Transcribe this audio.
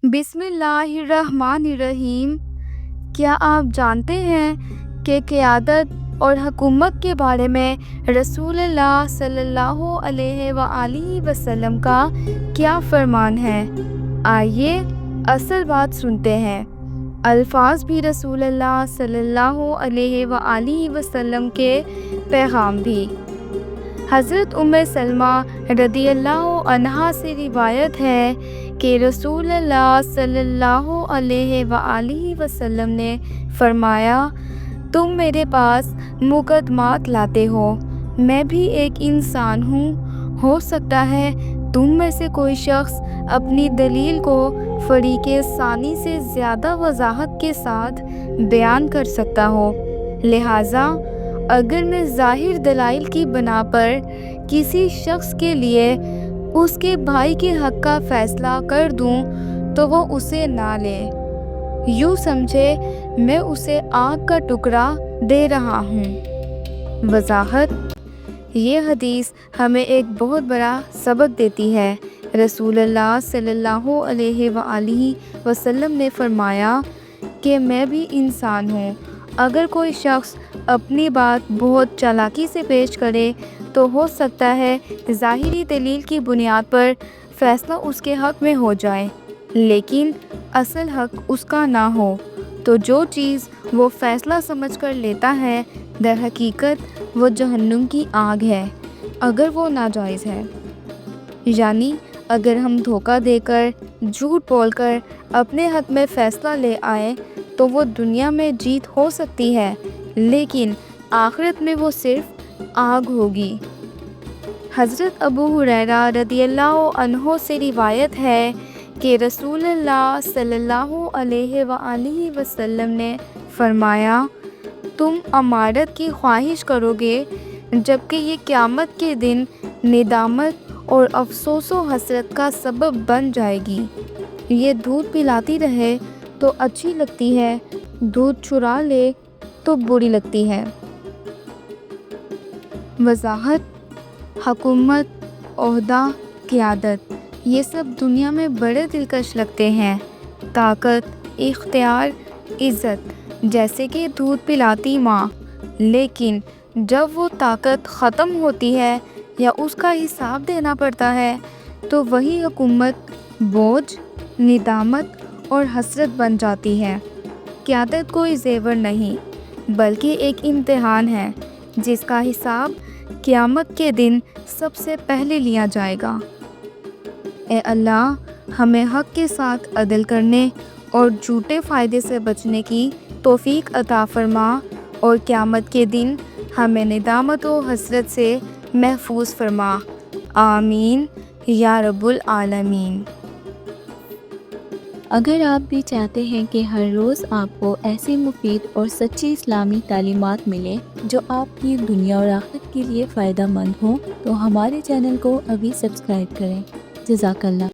बिस्मिल्लाहिर्रहमानिर्रहीम। क्या आप जानते हैं कि क़यादत और हुकूमत के बारे में रसूलुल्लाह सल्लल्लाहु अलैहि वसल्लम का क्या फरमान है? आइए असल बात सुनते हैं। अल्फाज भी रसूलुल्लाह सल्लल्लाहु अलैहि वसल्लम के पैगाम भी। हज़रत उम्मे सलमा रदियल्लाहु अन्हा से रिवायत है कि रसूलुल्लाह सल्लल्लाहु अलैहि वसल्लम ने फरमाया, तुम मेरे पास मुकदमात लाते हो, मैं भी एक इंसान हूँ। हो सकता है तुम में से कोई शख्स अपनी दलील को फरीक़े सानी से ज़्यादा वज़ाहत के साथ बयान कर सकता हो। लिहाजा अगर मैं ज़ाहिर दलाइल की बना पर किसी शख्स के लिए उसके भाई के हक़ का फ़ैसला कर दूं तो वो उसे ना ले। यूँ समझे मैं उसे आग का टुकड़ा दे रहा हूँ। वज़ाहत: ये हदीस हमें एक बहुत बड़ा सबक देती है। रसूलुल्लाह सल्लल्लाहु अलैहि वसल्लम ने फरमाया कि मैं भी इंसान हूँ। अगर कोई शख्स अपनी बात बहुत चालाकी से पेश करे तो हो सकता है ज़ाहिरी दलील की बुनियाद पर फ़ैसला उसके हक़ में हो जाए, लेकिन असल हक़ उसका ना हो। तो जो चीज़ वो फ़ैसला समझकर लेता है दर हकीकत वो जहन्नुम की आग है, अगर वो नाजायज़ है। यानी अगर हम धोखा देकर, झूठ बोलकर अपने हक़ में फ़ैसला ले आए तो वो दुनिया में जीत हो सकती है, लेकिन आखिरत में वो सिर्फ़ आग होगी। हज़रत अबू हुरैरा रदियल्लाहु अन्हु से रिवायत है कि रसूलुल्लाह सल्लल्लाहु अलैहि वसल्लम ने फरमाया, तुम अमारत की ख्वाहिश करोगे जबकि ये क़यामत के दिन निदामत और अफ़सोस व हसरत का सबब बन जाएगी। ये दूध पिलाती रहे तो अच्छी लगती है, दूध चुरा ले तो बुरी लगती है। वज़ाहत: हुकूमत, ओहदा, क़यादत ये सब दुनिया में बड़े दिलकश लगते हैं। ताकत, इख्तियार, इज़्ज़त जैसे कि दूध पिलाती माँ, लेकिन जब वो ताकत ख़त्म होती है या उसका हिसाब देना पड़ता है तो वही हुकूमत बोझ, निदामत और हसरत बन जाती है। क़यादत कोई ज़ेवर नहीं बल्कि एक इम्तिहान है जिसका हिसाब क़यामत के दिन सबसे पहले लिया जाएगा। ए अल्लाह, हमें हक़ के साथ अदल करने और झूठे फ़ायदे से बचने की तौफ़ीक़ अता फ़रमा और क़यामत के दिन हमें निदामत व हसरत से महफूज फ़रमा। आमीन या रब्बुल आलमीन। अगर आप भी चाहते हैं कि हर रोज़ आपको ऐसी मुफीद और सच्ची इस्लामी तालीमात मिले जो आपकी दुनिया और आखिरत के लिए फ़ायदा मंद हो, तो हमारे चैनल को अभी सब्सक्राइब करें। जज़ाकल्लाह।